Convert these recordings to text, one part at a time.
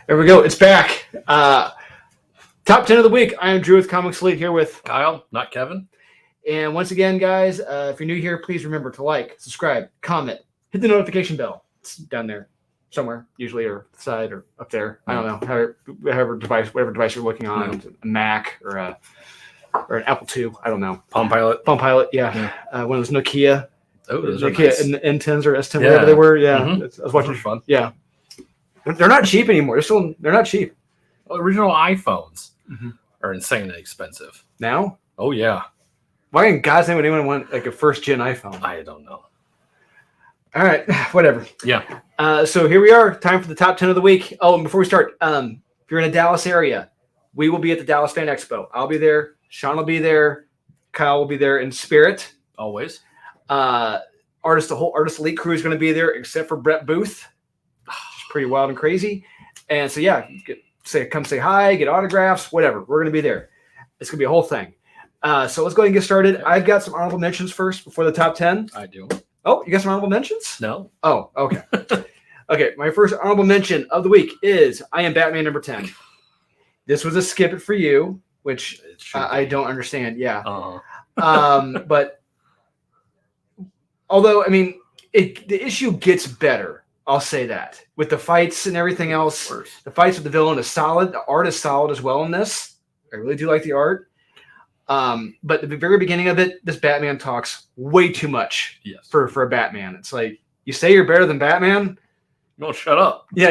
There we go. It's back. Top 10 of the week. I am Drew with Comics Elite here with Kyle, not Kevin. And once again, guys, if you're new here, please remember to like, subscribe, comment, hit the notification bell. It's down there somewhere, usually, or the side or up there. I don't know. Whatever device you're looking on, a Mac or an Apple II. I don't know. Palm Pilot. Yeah. One of those Nokia. Oh, those Nokia are nice. N10s or S10, whatever they were. Yeah. Mm-hmm. I was watching. Fun. Yeah. They're not cheap anymore. They're not cheap. Well, original iPhones are insanely expensive. Now? Oh, yeah. Why in God's name would anyone want like a first-gen iPhone? I don't know. All right, whatever. Yeah. So here we are. Time for the top 10 of the week. Oh, and before we start, if you're in the Dallas area, we will be at the Dallas Fan Expo. I'll be there. Sean will be there. Kyle will be there in spirit. Always. The whole Artist Elite crew is going to be there, except for Brett Booth. It's pretty wild and crazy. And so, yeah, come say hi, get autographs, whatever. We're going to be there. It's going to be a whole thing. So let's go ahead and get started. I've got some honorable mentions first before the top 10. I do. Oh, you got some honorable mentions? No. Oh, okay. Okay, my first honorable mention of the week is I Am Batman number 10. This was a skip it for you, which I don't understand. Yeah. But although, I mean, the issue gets better. I'll say that. With the fights and everything else, the fights with the villain is solid. The art is solid as well in this. I really do like the art. But at the very beginning of it, this Batman talks way too much for a Batman. It's like, you say you're better than Batman? No, shut up. Yeah.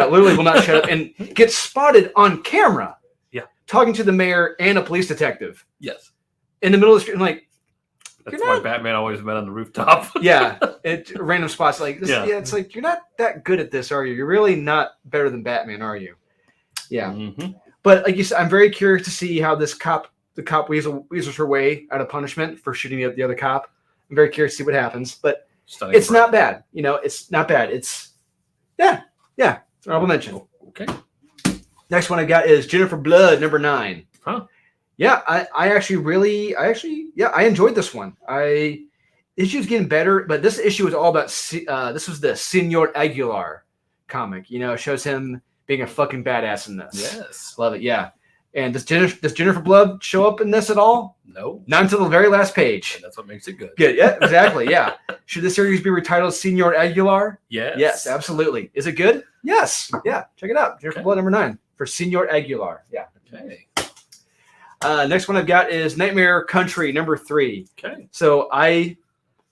Literally will not shut up and gets spotted on camera. Yeah. Talking to the mayor and a police detective. Yes. In the middle of the street. I'm like, that's why Batman always met on the rooftop. Yeah. Random spots like this. Yeah. It's like, you're not that good at this, are you? You're really not better than Batman, are you? Yeah. Mm-hmm. But like you said, I'm very curious to see how the cop weasels her way out of punishment for shooting the other cop. I'm very curious to see what happens, but it's not bad. You know, it's not bad. It's it's an honorable mention. Okay. Next one I got is Jennifer Blood, number 9. Huh? Yeah, I enjoyed this one. Issue's getting better, but this issue was all about this was the Senor Aguilar comic. You know, it shows him being a fucking badass in this. Yes. Love it. Yeah. And does Jennifer Blood show up in this at all? No. Not until the very last page. And that's what makes it good. Good. Yeah, exactly. Yeah. Should this series be retitled Senor Aguilar? Yes. Yes, absolutely. Is it good? Yes. Yeah. Check it out. Jennifer Blood number 9 for Senor Aguilar. Yeah. Okay. Next one I've got is Nightmare Country number 3. Okay. So I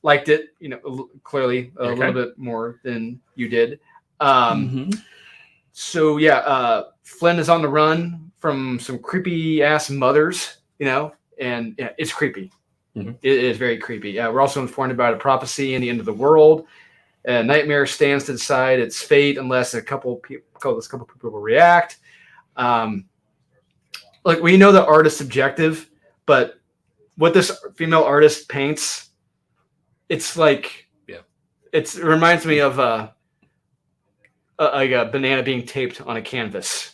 liked it, clearly a little bit more than you did. So yeah, Flynn is on the run from some creepy ass mothers, and it's creepy. Mm-hmm. It is very creepy. Yeah, we're also informed about a prophecy in the end of the world. Nightmare stands to decide its fate unless a couple people will react. Like, we know the art is subjective, but what this female artist paints, it's like, it reminds me of like a banana being taped on a canvas.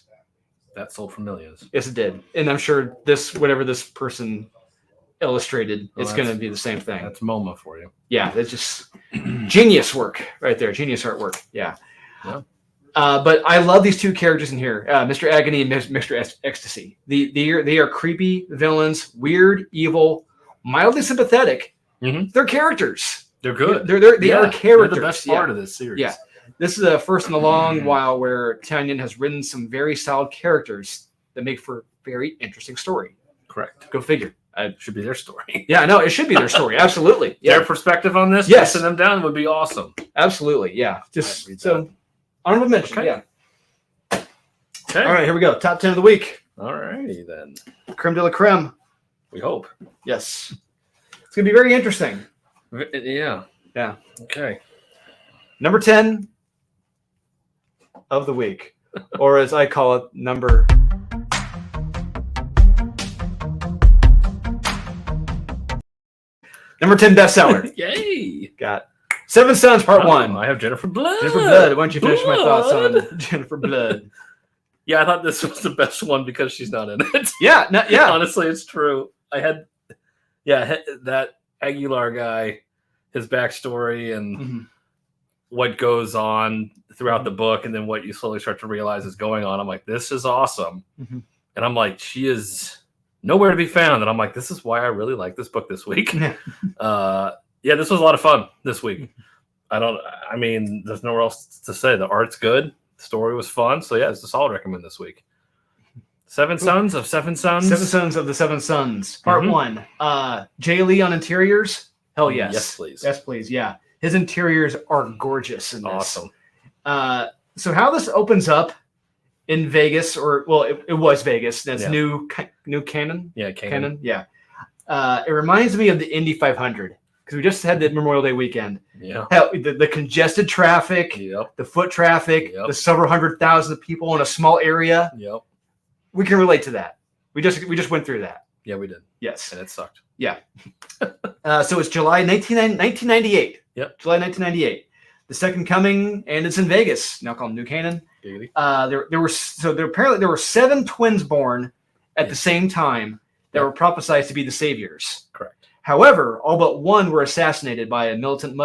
That sold for millions. Yes, it did. And I'm sure whatever this person illustrated, it's going to be the same thing. That's MoMA for you. Yeah, it's just genius work right there. Genius artwork. Yeah. But I love these two characters in here, Mr. Agony and Mr. Ecstasy. They are creepy villains, weird, evil, mildly sympathetic. Mm-hmm. They're characters. They're good. They are characters. They're the best part of this series. Yeah. This is the first in a long while where Tanyan has written some very solid characters that make for a very interesting story. Correct. Go figure. It should be their story. Yeah, no, it should be their story. Absolutely. Yeah. Their perspective on this, passing them down would be awesome. Absolutely. Yeah. Just so honorable mention. Okay. Yeah. Okay. All right, here we go. Top 10 of the week. All righty then. Creme de la creme. We hope. Yes. It's going to be very interesting. Yeah. Yeah. Okay. Number 10 of the week, or as I call it, number 10 bestseller. Yay! Got Seven Sons Part 1. I have Jennifer Blood. Jennifer Blood. Why don't you finish my thoughts on Jennifer Blood? Yeah, I thought this was the best one because she's not in it. Yeah. Honestly, it's true. I had, that Aguilar guy, his backstory, and what goes on throughout the book, and then what you slowly start to realize is going on. I'm like, this is awesome. Mm-hmm. And I'm like, she is nowhere to be found. And I'm like, this is why I really like this book this week. This was a lot of fun this week. I mean, there's nowhere else to say. The art's good. The story was fun. So yeah, it's a solid recommend this week. Seven Sons of Seven Sons. Seven Sons of the Seven Sons. Part 1. Jay Lee on interiors. Hell yes. Yes, please. Yes, please. Yeah. His interiors are gorgeous in this. Awesome. So how this opens up in Vegas, it was Vegas. That's new canon. Yeah, canon. Yeah. It reminds me of the Indy 500 because we just had the Memorial Day weekend. Yeah. Hell, the congested traffic, the foot traffic, the several 100,000 people in a small area. Yep. We can relate to that. We just went through that. Yeah, we did. Yes. And it sucked. Yeah. So it's July 1998. Yep. July 1998. The Second Coming, and it's in Vegas, now called New Canaan. Apparently there were 7 twins born at the same time that were prophesied to be the saviors. Correct. However, all but one were assassinated by a militant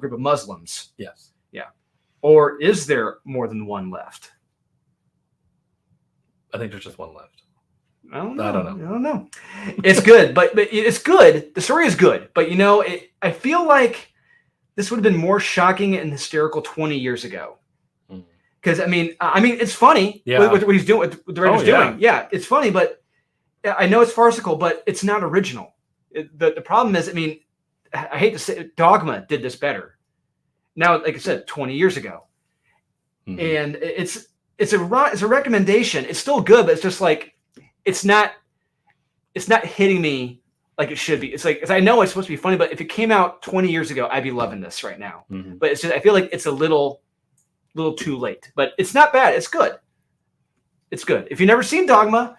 group of Muslims. Yes. Yeah. Or is there more than one left? I think there's just one left. I don't know. It's good, but it's good. The story is good, but I feel like this would have been more shocking and hysterical 20 years ago. Because I mean, it's funny what he's doing, what the writer's doing. Yeah, it's funny, but I know it's farcical, but it's not original. The problem is, I hate to say it, Dogma did this better. Now, like I said, 20 years ago, and it's a recommendation. It's still good, but it's just like it's not hitting me like it should be. It's like I know it's supposed to be funny, but if it came out 20 years ago, I'd be loving this right now. But it's just I feel like it's a little too late. But it's not bad. It's good. It's good. If you've never seen Dogma,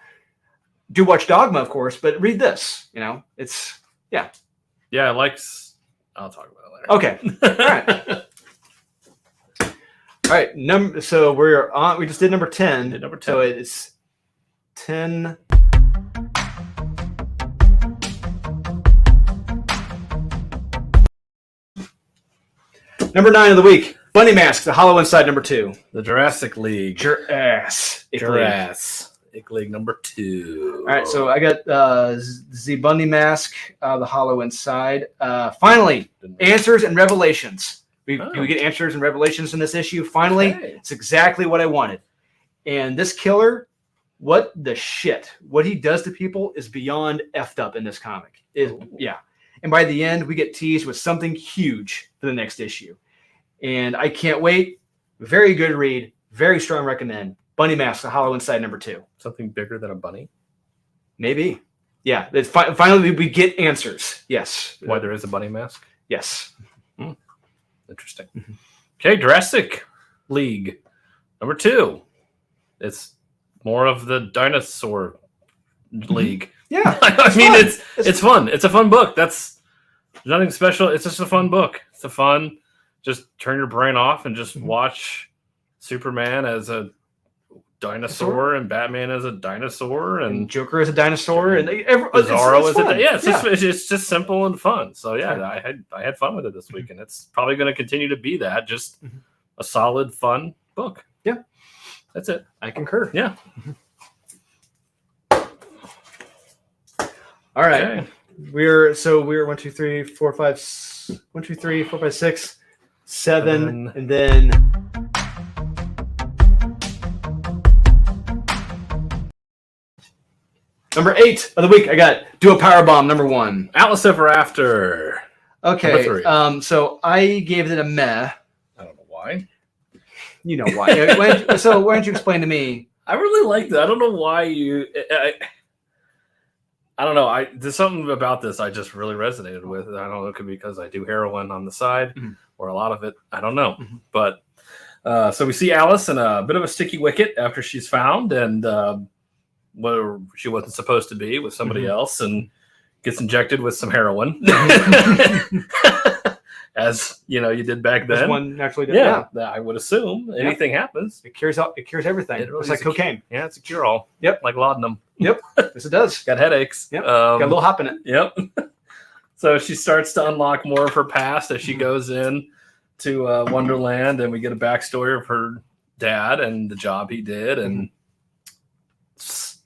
do watch Dogma, of course, but read this. It's Yeah, I'll talk about it later. Okay. All right. All right. So we're on. We just did number 10. Number 10. So it's 10. Number 9 of the week. Bunny Mask, The Hollow Inside, number 2. The Jurassic League. Jurassic League number 2. All right, so I got the Bunny Mask, The Hollow Inside. Finally, answers and revelations. We get answers and revelations in this issue. Finally, It's exactly what I wanted. And this killer, what the shit? What he does to people is beyond effed up in this comic. Yeah. And by the end, we get teased with something huge for the next issue. And I can't wait. Very good read. Very strong recommend. Bunny Mask, The Hollow Inside, number 2. Something bigger than a bunny? Maybe. Yeah. Finally, we get answers. Yes. Why there is a bunny mask? Yes. Interesting. Okay, Jurassic League, number 2. It's more of the dinosaur league. Yeah. It's fun. It's a fun book. That's nothing special. It's just a fun book. It's a fun, just turn your brain off and just watch Superman as a dinosaur and Batman as a dinosaur and Joker as a dinosaur and Bizarro as a it's just simple and fun. So I had fun with it this week, and it's probably going to continue to be that. Just a solid, fun book. Yeah, that's it. I concur. Yeah. All right. Okay. We're 1, 2, 3, 4, 5, 1, 2, 3, 4, 5, 6, 7, and then number 8 of the week. I got Do a Powerbomb, number 1. Atlas Ever After. Okay. Number 3. So I gave it a meh. I don't know why. You know why. Why don't you explain to me? I really liked it. I don't know why you. I don't know. There's something about this I just really resonated with. I don't know. It could be because I do heroin on the side, or a lot of it. I don't know. But so we see Alice in a bit of a sticky wicket after she's found, and where she wasn't supposed to be with somebody else, and gets injected with some heroin, as you did back then. One naturally did. Yeah, I would assume anything happens. It cures everything. It's like cocaine. Yeah, it's a cure-all. Yep, like laudanum. Yep, yes it does. Got headaches. Yep, got a little hop in it. Yep. So she starts to unlock more of her past as she goes in to Wonderland, and we get a backstory of her dad and the job he did, and it's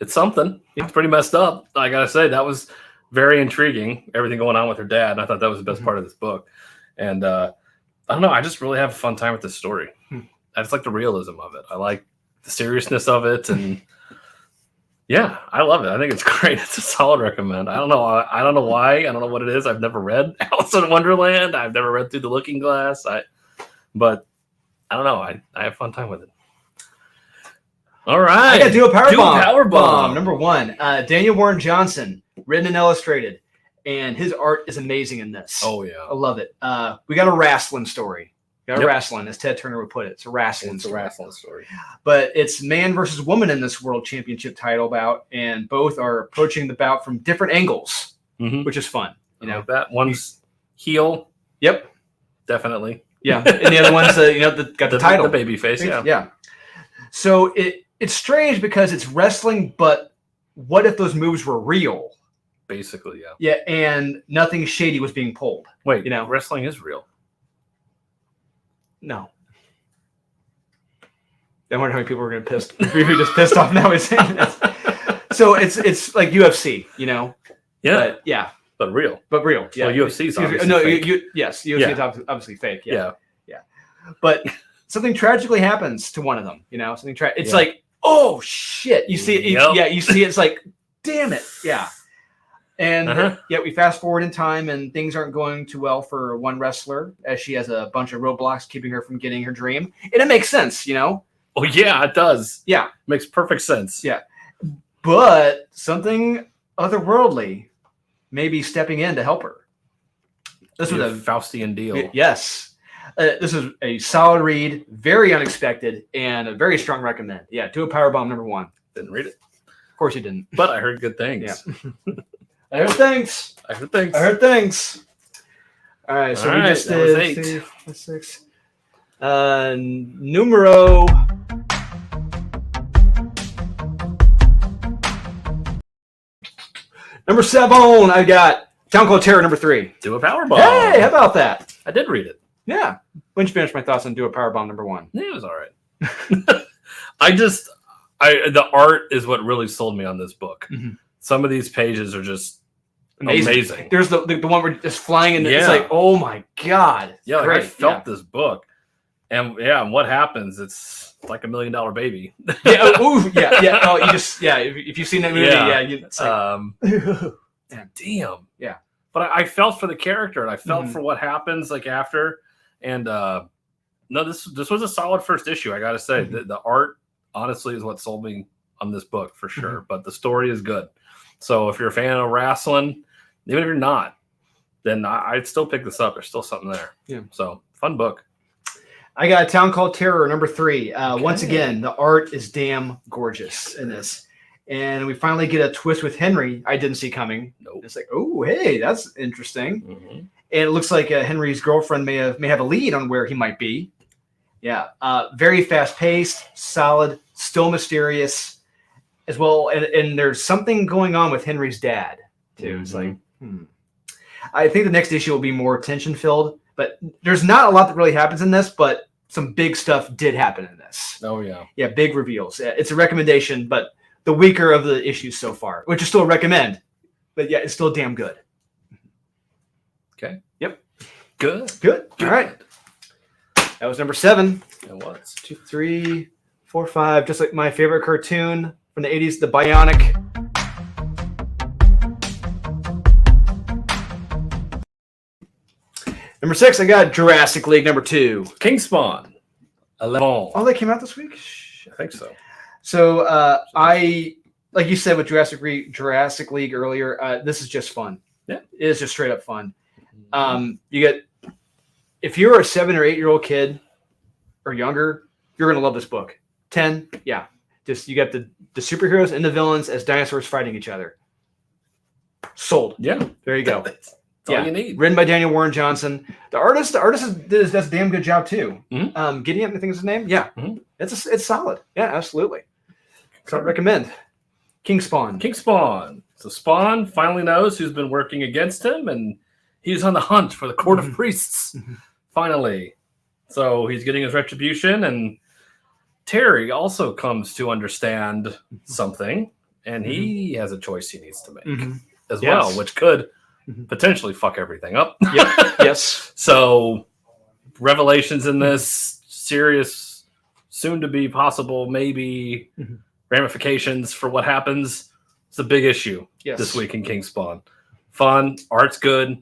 something. It's pretty messed up. I gotta say, that was very intriguing. Everything going on with her dad, and I thought that was the best part of this book. And I don't know. I just really have a fun time with this story. I just like the realism of it. I like the seriousness of it, and yeah, I love it. I think it's great. It's a solid recommend. I don't know why. I don't know what it is. I've never read Alice in Wonderland. I've never read Through the Looking Glass. But I don't know. I have fun time with it. All right. I got to do a Powerbomb. Powerbomb. Number 1. Daniel Warren Johnson, written and illustrated. And his art is amazing in this. Oh, yeah. I love it. We got a wrestling story. Wrestling, as Ted Turner would put it. It's a wrestling story. But it's man versus woman in this world championship title bout, and both are approaching the bout from different angles, which is fun. You know, that one's heel. Yep, definitely. Yeah, and the other one's got the title, the baby face. Yeah. So it's strange because it's wrestling, but what if those moves were real? Basically, yeah. Yeah, and nothing shady was being pulled. Wait, wrestling is real. No. I wonder how many people are going to piss. We're just pissed off now. So it's like UFC, Yeah. But, yeah. But real. Yeah. Well, UFC's obviously fake. Yes, UFC is obviously fake. Yeah. But something tragically happens to one of them. Something It's like, oh shit! You see it. Yep. You see it, it's like, damn it. Yeah. And yet we fast forward in time, and things aren't going too well for one wrestler, as she has a bunch of roadblocks keeping her from getting her dream. And it makes sense, Oh, yeah, it does. Yeah. Makes perfect sense. Yeah. But something otherworldly may be stepping in to help her. This was a Faustian deal. Yes. This is a solid read, very unexpected, and a very strong recommend. Yeah, do a Powerbomb number 1. Didn't read it. Of course you didn't. But I heard good things. Yeah. I heard things. All right, so we just did 8. 6. Numero. Number 7, I got Town Called Terror number 3. Do a Powerbomb. Hey, how about that? I did read it. Yeah. Why don't you finish my thoughts on Do a Powerbomb number 1? Yeah, it was all right. The art is what really sold me on this book. Some of these pages are just amazing. There's the one where it's flying, and it's like, oh my god. Yeah, like I felt this book. And what happens? It's like $1 million baby. Yeah. Ooh, yeah. Oh, if you've seen that movie, it's like, damn. Yeah. But I felt for the character, and I felt for what happens like after. And no, this was a solid first issue. I got to say, the art honestly is what sold me on this book for sure. But the story is good. So if you're a fan of wrestling, even if you're not, then I'd still pick this up. There's still something there. Yeah. So fun book. I got A Town Called Terror number 3. Once again, the art is damn gorgeous in this. And we finally get a twist with Henry I didn't see coming. Nope. It's like, oh, hey, that's interesting. And it looks like Henry's girlfriend may have a lead on where he might be. Yeah. Very fast-paced, solid, still mysterious as well. And there's something going on with Henry's dad, too. It's like, I think the next issue will be more tension-filled. But there's not a lot that really happens in this, but some big stuff did happen in this. Oh, yeah. Yeah, big reveals. It's a recommendation, but the weaker of the issues so far, which is still a recommend. But yeah, it's still damn good. Okay. Yep. Good. All right. That was number 7. It was. 2, 3, 4, 5. Just like my favorite cartoon from the 80s, The Bionic. Number 6, I got Jurassic League number 2. King Spawn. 11. Oh, they came out this week? I think so. So I, like you said with Jurassic League earlier, this is just fun. Yeah. It is just straight up fun. If you're a 7 or 8-year-old kid or younger, you're going to love this book. 10, yeah. Just you got the superheroes and the villains as dinosaurs fighting each other. Sold. Yeah. There you go. That's all you need. Written by Daniel Warren Johnson. The artist does a damn good job too. Gideon, I think is his name. Yeah. It's solid. Yeah, absolutely. So I recommend. King Spawn. So Spawn finally knows who's been working against him, and he's on the hunt for the Court of Priests. finally. So he's getting his retribution, and Terry also comes to understand something, and he has a choice he needs to make as well, which could potentially fuck everything up. Yep. Yes. So revelations in this, serious, soon to be possible, maybe ramifications for what happens. It's a big issue this week in King Spawn. Fun, art's good.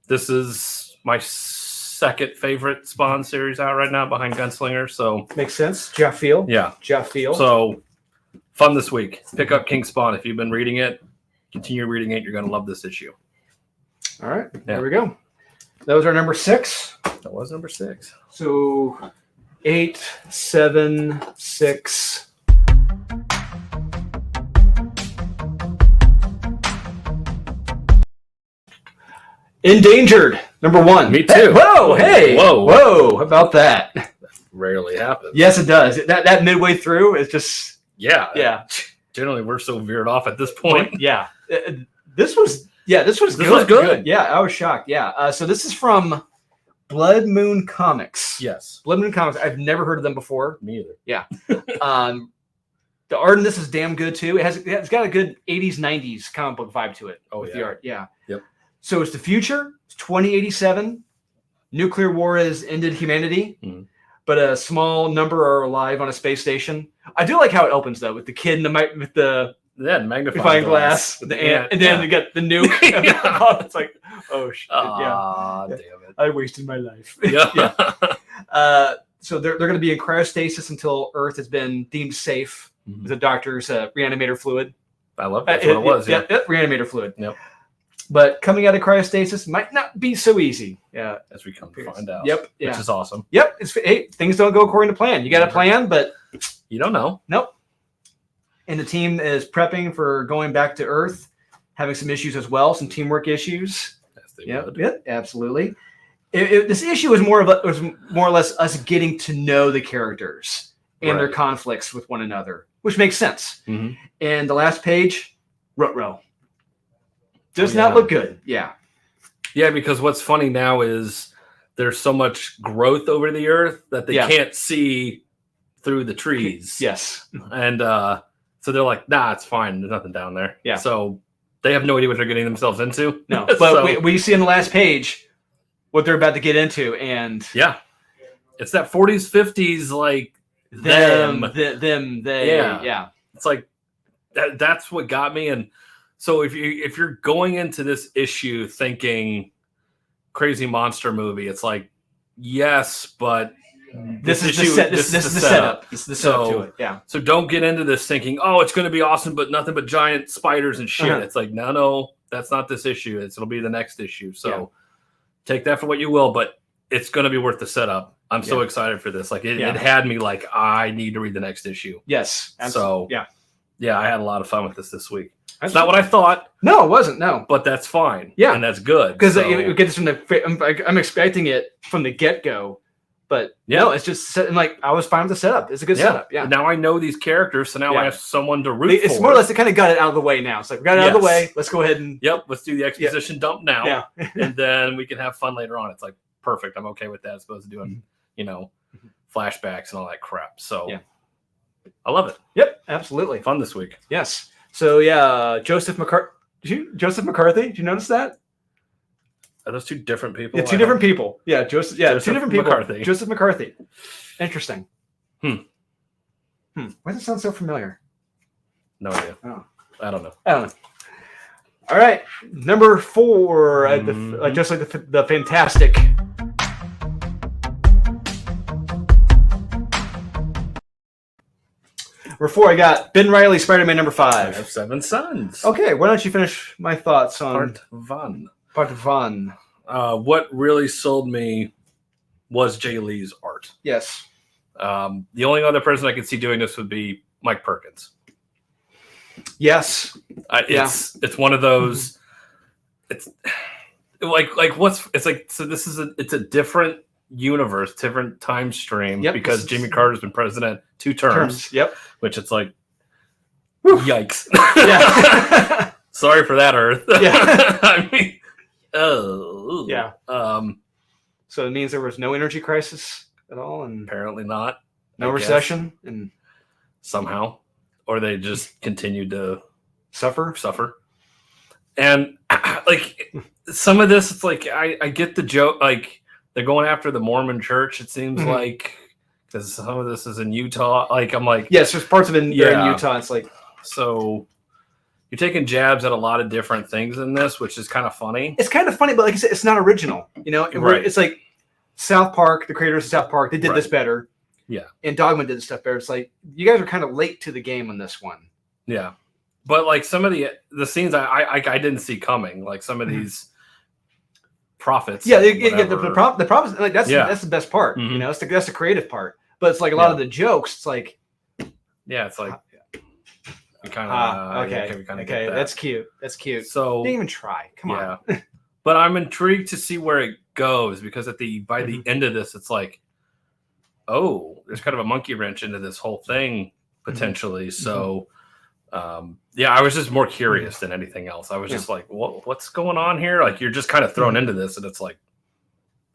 This is my second favorite Spawn series out right now behind Gunslinger. So makes sense. Jeff Feel. Yeah. Jeff Feel. So fun this week. Pick up King Spawn. If you've been reading it, continue reading it. You're going to love this issue. All right. There we go. That was our number 6. That was number 6. So 8, 7, 6. Endangered, number 1. Me too. Hey, whoa, hey. Whoa. How about that? That rarely happens. Yes, it does. That midway through is just... Yeah. Generally, we're so veered off at this point. Yeah. This was good. Yeah, I was shocked. Yeah. So this is from Blood Moon Comics. Yes. Blood Moon Comics. I've never heard of them before. Me either. Yeah. The art in this is damn good too. It's got a good 80s, 90s comic book vibe to it. Oh, with yeah. the art. Yeah. Yep. So it's the future. It's 2087. Nuclear war has ended humanity, but a small number are alive on a space station. I do like how it opens though, with the kid in the magnifying glass with the ant, and then you get the nuke. It's like, oh shit! Damn it! I wasted my life. Yeah. So they're going to be in cryostasis until Earth has been deemed safe with the doctor's reanimator fluid. I love that. That's what it was. Yeah. Reanimator fluid. Yep. But coming out of cryostasis might not be so easy. Yeah. As we come to find out. Yep. Which is awesome. Yep. Things don't go according to plan. You got a plan, but you don't know. Nope. And the team is prepping for going back to Earth, having some issues as well, some teamwork issues. Yeah, absolutely. This issue was more or less us getting to know the characters and their conflicts with one another, which makes sense. And the last page, Ruh-roh. Does not look good. Yeah. Yeah, because what's funny now is there's so much growth over the earth that they can't see through the trees. Yes. And so they're like, nah, it's fine. There's nothing down there. Yeah. So they have no idea what they're getting themselves into. No. But we see in the last page what they're about to get into. And yeah. It's that 40s, 50s, like they. Yeah. It's like that's what got me. And so if you're going into this issue thinking crazy monster movie, it's like, yes, but this is the setup. This is the setup to it. Yeah. So don't get into this thinking, oh, it's going to be awesome, but nothing but giant spiders and shit. It's like, no, that's not this issue. It'll be the next issue. So take that for what you will, but it's going to be worth the setup. I'm so excited for this. Like it had me like, I need to read the next issue. Yes. Absolutely. So yeah, I had a lot of fun with this week. It's not what I thought. No, it wasn't. No, but that's fine. Yeah, and that's good because you get this from I'm expecting it from the get go, but no, it's just like I was fine with the setup. It's a good setup. Yeah. Now I know these characters, so now I have someone to root for. It's more or less they kind of got it out of the way now. It's like we got it out of the way. Let's go ahead and let's do the exposition dump now. Yeah, and then we can have fun later on. It's like perfect. I'm okay with that. As opposed to doing flashbacks and all that crap. So I love it. Yep, absolutely fun this week. Yes. So Joseph McCarthy. Joseph McCarthy. Did you notice that? Are those two different people? Yeah, two different people. Yeah, Joseph. Yeah, two different people. McCarthy. Joseph McCarthy. Interesting. Why does it sound so familiar? No idea. Oh. I don't know. All right, number 4. Just like the fantastic. Number 4, I got Ben Reilly, Spider-Man number 5. I have 7 sons. Okay, why don't you finish my thoughts on Part one. What really sold me was Jay Lee's art. Yes. The only other person I could see doing this would be Mike Perkins. Yes. It's one of those. It's so this is it's a different universe, different time stream because Jimmy Carter's been president 2 terms. Yep. Which it's like, yikes. Yeah. Sorry for that, Earth. Yeah. I mean, oh. Yeah. So it means there was no energy crisis at all, and apparently not. No recession, and somehow, or they just continued to suffer. And like some of this, it's like I get the joke. Like they're going after the Mormon Church. It seems like because some of this is in Utah. Like I'm like, yes, there's parts of it in Utah. It's like so. You're taking jabs at a lot of different things in this, which is kind of funny. It's kind of funny, but like I said, it's not original. You know, it's like South Park, the creators of South Park, they did this better. Yeah. And Dogma did this stuff better. It's like, you guys are kind of late to the game on this one. Yeah. But like some of the scenes I didn't see coming, like some of these prophets. Yeah, the prophets, like that's the best part. You know, that's the creative part. But it's like a lot of the jokes, it's like, it's like, we kind of okay, that's cute. So didn't even try. Come on. But I'm intrigued to see where it goes because by the end of this, it's like, oh, there's kind of a monkey wrench into this whole thing potentially. So, I was just more curious than anything else. I was just like, what's going on here? Like you're just kind of thrown into this, and it's like,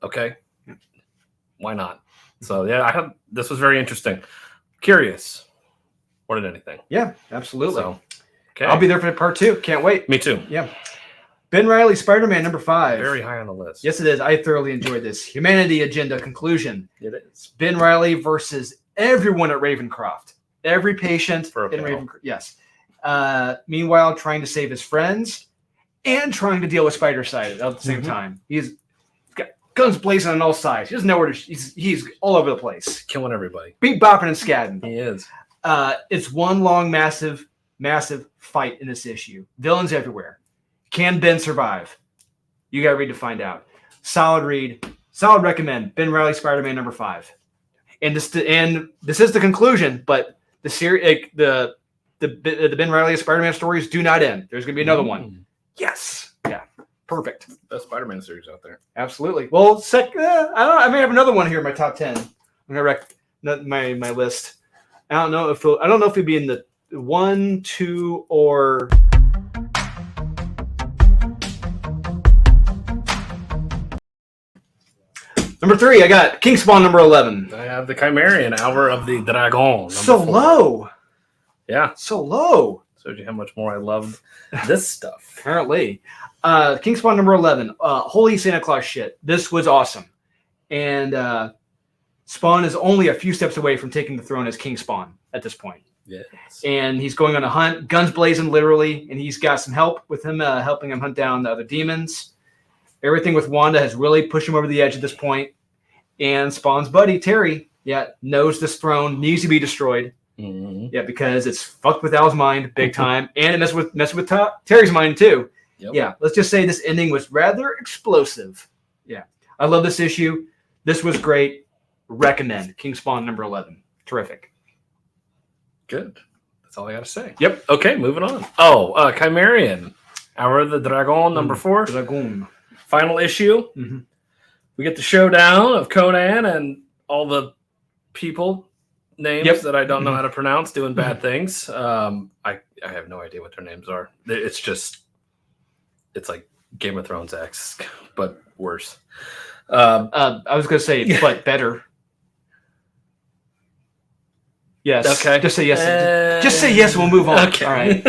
okay, why not? So this was very interesting. Curious. More than anything. Yeah, absolutely. So, okay. I'll be there for part 2. Can't wait. Me too. Yeah. Ben Reilly, Spider-Man number 5. Very high on the list. Yes, it is. I thoroughly enjoyed this. Humanity Agenda conclusion. It is. Ben Reilly versus everyone at Ravencroft. Every patient in Ravencroft. Yes. Meanwhile, trying to save his friends and trying to deal with Spider-Side at the same time. He's got guns blazing on all sides. He doesn't know where to. He's all over the place. Killing everybody. Beat bopping and scatting. He is. It's one long, massive fight in this issue. Villains everywhere. Can Ben survive? You got to read to find out. Solid read. Solid recommend. Ben Reilly, Spider-Man number 5. And this is the conclusion, but the series, the Ben Reilly Spider-Man stories do not end. There's going to be another one. Yes. Yeah. Perfect. Best Spider-Man series out there. Absolutely. Well, I may have another one here in my top 10. I'm going to my list. I don't know if it'd be in the 1, 2, or number 3. I got Kingspawn number 11. I have the Chimerian, Hour of the Dragon. So 4. Low. Yeah, so low. Shows you how much more I love this stuff. Apparently, Kingspawn number 11. Holy Santa Claus shit. This was awesome, and Spawn is only a few steps away from taking the throne as King Spawn at this point. Yes. And he's going on a hunt, guns blazing literally, and he's got some help with him, helping him hunt down the other demons. Everything with Wanda has really pushed him over the edge at this point. And Spawn's buddy, Terry, knows this throne needs to be destroyed. Mm-hmm. Yeah, because it's fucked with Al's mind big time, and it messed with Terry's mind too. Yep. Yeah, let's just say this ending was rather explosive. Yeah, I love this issue. This was great. Recommend Kingspawn number 11. Terrific. Good. That's all I got to say. Yep. Okay, moving on. Oh, Chimerian, Hour of the Dragon number 4. Dragon. Final issue. Mm-hmm. We get the showdown of Conan and all the people names that I don't know how to pronounce doing bad things. I have no idea what their names are. It's like Game of Thrones X, but worse. I was going to say, but better. Yes. Okay. Just say yes. Just say yes and we'll move on. Okay. All right.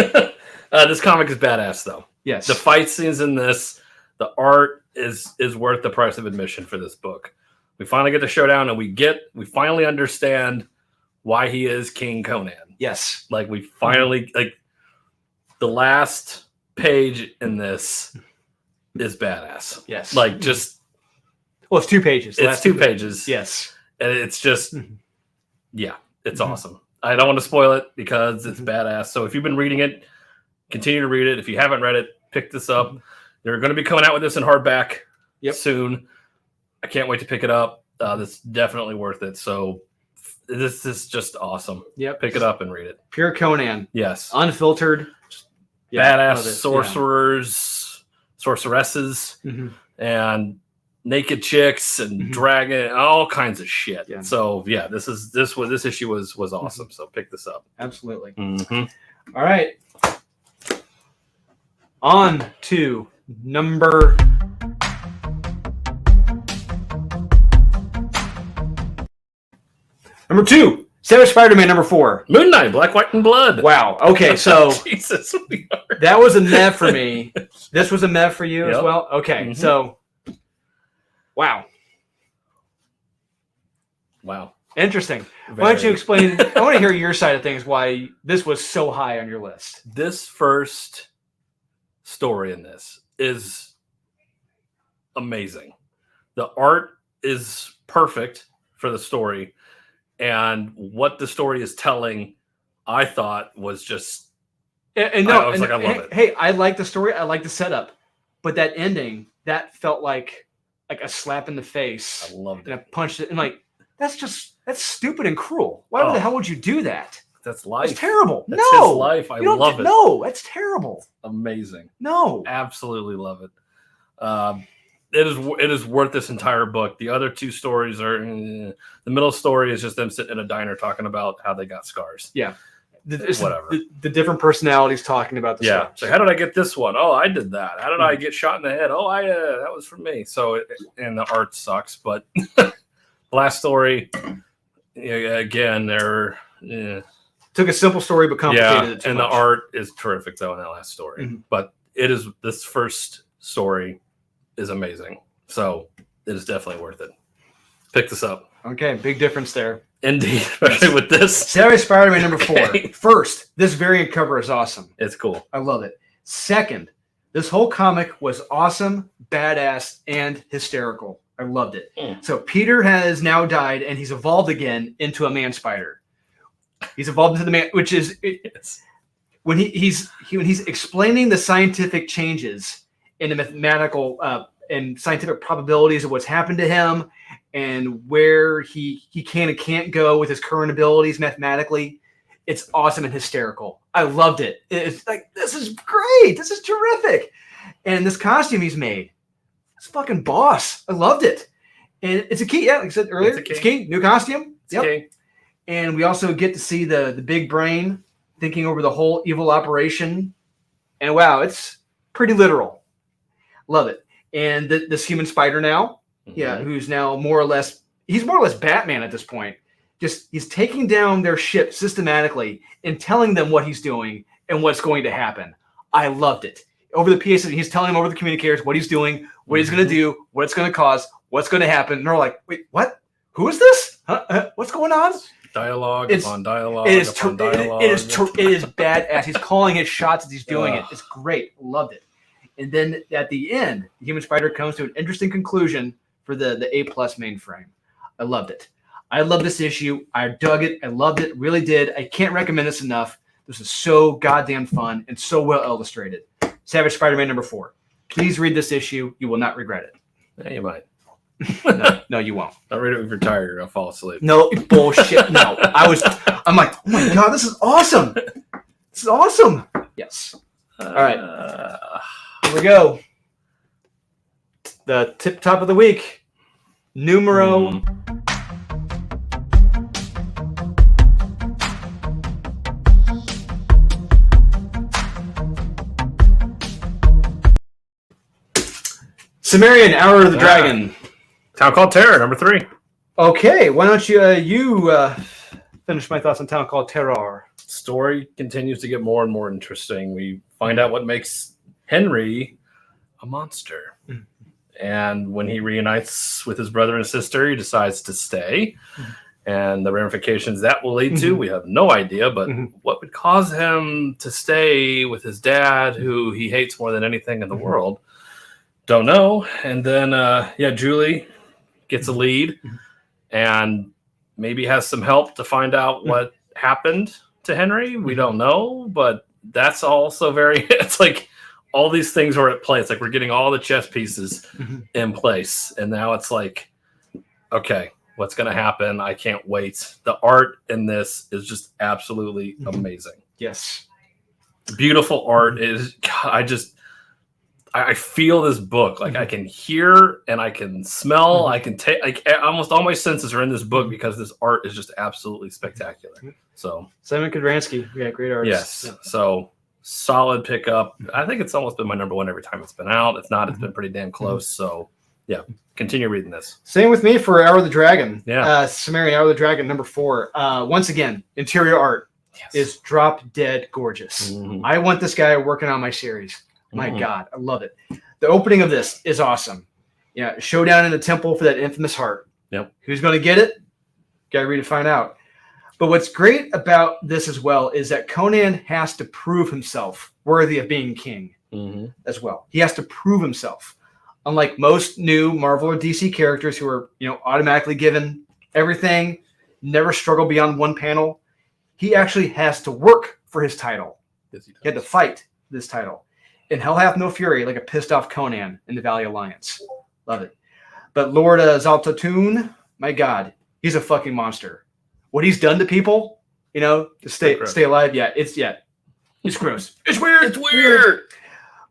This comic is badass, though. Yes. The fight scenes in this, the art is worth the price of admission for this book. We finally get the showdown, and we finally understand why he is King Conan. Yes. Like we finally the last page in this is badass. Yes. Like just. Well, it's 2 pages. It's 2 pages. Yes. And it's just, it's awesome. I don't want to spoil it because it's badass. So if you've been reading it, continue to read it. If you haven't read it, pick this up. They're going to be coming out with this in hardback soon. I can't wait to pick it up. That's definitely worth it. So this is just awesome. Yep. Pick it up and read it. Pure Conan. Yes. Unfiltered. Badass sorcerers, sorceresses, and naked chicks and dragon, all kinds of shit. Yeah. So this issue was awesome. So pick this up. Absolutely. Mm-hmm. All right. On to number Number 2, Savage Spider-Man. Number 4, Moon Knight, Black, White, and Blood. Wow. Okay, so Jesus, that was a mev for me. This was a mev for you as well? Okay, so wow. Wow. Interesting. Why don't you explain? I want to hear your side of things, why this was so high on your list. This first story in this is amazing. The art is perfect for the story. And what the story is telling, I thought was just... I love it. Hey, I like the story. I like the setup. But that ending, that felt like a slap in the face. I loved it. And I punched it. And that's stupid and cruel. Why the hell would you do that? That's life. It's terrible. That's his life. I love it. No, that's terrible. Amazing. No. Absolutely love it. It is worth this entire book. The other 2 stories are... the middle story is just them sitting in a diner talking about how they got scars. Yeah. Whatever. The different personalities talking about the scars. So how did I get this one? Oh, I did that. How did I get shot in the head? Oh, that was from me. So, and the art sucks, but... Last story, again, they're took a simple story but complicated it too and much. The art is terrific though in that last story. But this first story is amazing, so it is definitely worth it. Pick this up. Okay, big difference there. Indeed, especially with this. Savage Spider-Man number 4. First, this variant cover is awesome. It's cool. I love it. Second, this whole comic was awesome, badass, and hysterical. I loved it. So Peter has now died, and he's evolved again into a man spider. He's evolved into the man, which is when he's explaining the scientific changes in the mathematical and scientific probabilities of what's happened to him, and where he can and can't go with his current abilities mathematically. It's awesome and hysterical. I loved it. It's like, this is great. This is terrific. And this costume he's made. It's fucking boss. I loved it. And it's a key. Yeah, like I said earlier, it's key. New costume. Yep. Key. And we also get to see the big brain thinking over the whole evil operation. And wow, it's pretty literal. Love it. And this human spider now, who's now more or less Batman at this point. Just he's taking down their ship systematically and telling them what he's doing and what's going to happen. I loved it. Over the PA, he's telling them over the communicators what he's doing, what he's going to do, what it's going to cause, what's going to happen. And they're like, wait, what? Who is this? Huh? What's going on? Dialogue upon dialogue. It is badass. He's calling his shots as he's doing it. It's great. Loved it. And then at the end, the human spider comes to an interesting conclusion for the A+ mainframe. I loved it. I love this issue. I dug it. I loved it. Really did. I can't recommend this enough. This is so goddamn fun and so well illustrated. Savage Spider-Man number 4. Please read this issue. You will not regret it. Yeah, you might. No, you won't. I'll read it if you're tired. You're gonna fall asleep. No bullshit. No, I'm like, oh my god, this is awesome. This is awesome. Yes. All right. Here we go. The tip top of the week. Numero. Sumerian, Hour of the Dragon. Town Called Terror, number 3. Okay, why don't you finish my thoughts on Town Called Terror? Story continues to get more and more interesting. We find out what makes Henry a monster. Mm-hmm. And when he reunites with his brother and sister, he decides to stay. Mm-hmm. And the ramifications that will lead to, we have no idea. But what would cause him to stay with his dad, who he hates more than anything in the world? Don't know. And then, Julie gets a lead and maybe has some help to find out what happened to Henry. We don't know, but that's also it's like all these things are at play. It's like we're getting all the chess pieces in place. And now it's like, okay, what's going to happen? I can't wait. The art in this is just absolutely amazing. Yes. Beautiful art is, I feel this book. Like I can hear and I can smell. I can take, like almost all my senses are in this book because this art is just absolutely spectacular. So Simon Kudransky, great artist. Yes. Yeah. So solid pickup. I think it's almost been my number 1 every time it's been out. If not, it's been pretty damn close. So Continue reading this. Same with me for Hour of the Dragon. Yeah. Sumerian Hour of the Dragon number 4. Once again, interior art is drop dead gorgeous. Mm-hmm. I want this guy working on my series. My God, I love it. The opening of this is awesome. Yeah, showdown in the temple for that infamous heart. Yep. Who's going to get it? Got to read to find out. But what's great about this as well is that Conan has to prove himself worthy of being king as well. He has to prove himself. Unlike most new Marvel or DC characters who are, automatically given everything, never struggle beyond one panel, he actually has to work for his title. Yes, he had to fight this title. And hell hath no fury like a pissed off Conan in the Valley Alliance. Love it. But Lord Zaltatun, my God, he's a fucking monster. What he's done to people, to stay alive, it's gross. It's weird. It's weird.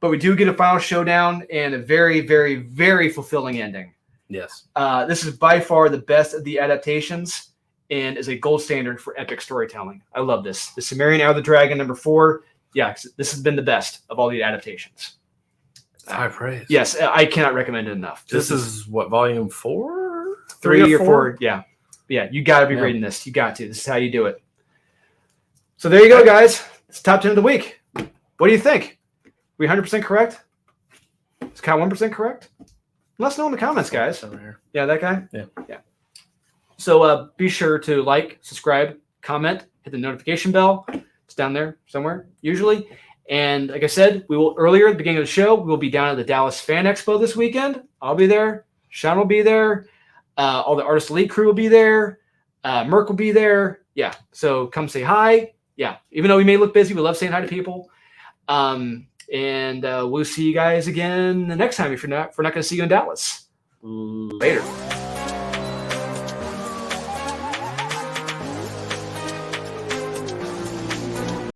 But we do get a final showdown and a very, very, very fulfilling ending. Yes. This is by far the best of the adaptations and is a gold standard for epic storytelling. I love this. The Sumerian Hour of the Dragon number 4. Yeah, this has been the best of all the adaptations. High praise. Yes, I cannot recommend it enough. This is what, volume 4? 3 or 4? Yeah. Yeah, you got to be reading this. You got to. This is how you do it. So there you go, guys. It's top 10 of the week. What do you think? We 100% correct? Is Kyle 1% correct? Let us know in the comments, guys. Over here. Yeah, that guy? Yeah. So be sure to like, subscribe, comment, hit the notification bell. It's down there somewhere, usually. And like I said, earlier at the beginning of the show, we'll be down at the Dallas Fan Expo this weekend. I'll be there. Sean will be there. All the Artist Elite crew will be there. Merc will be there. Yeah. So come say hi. Yeah. Even though we may look busy, we love saying hi to people. And we'll see you guys again the next time if we're not going to see you in Dallas. Later.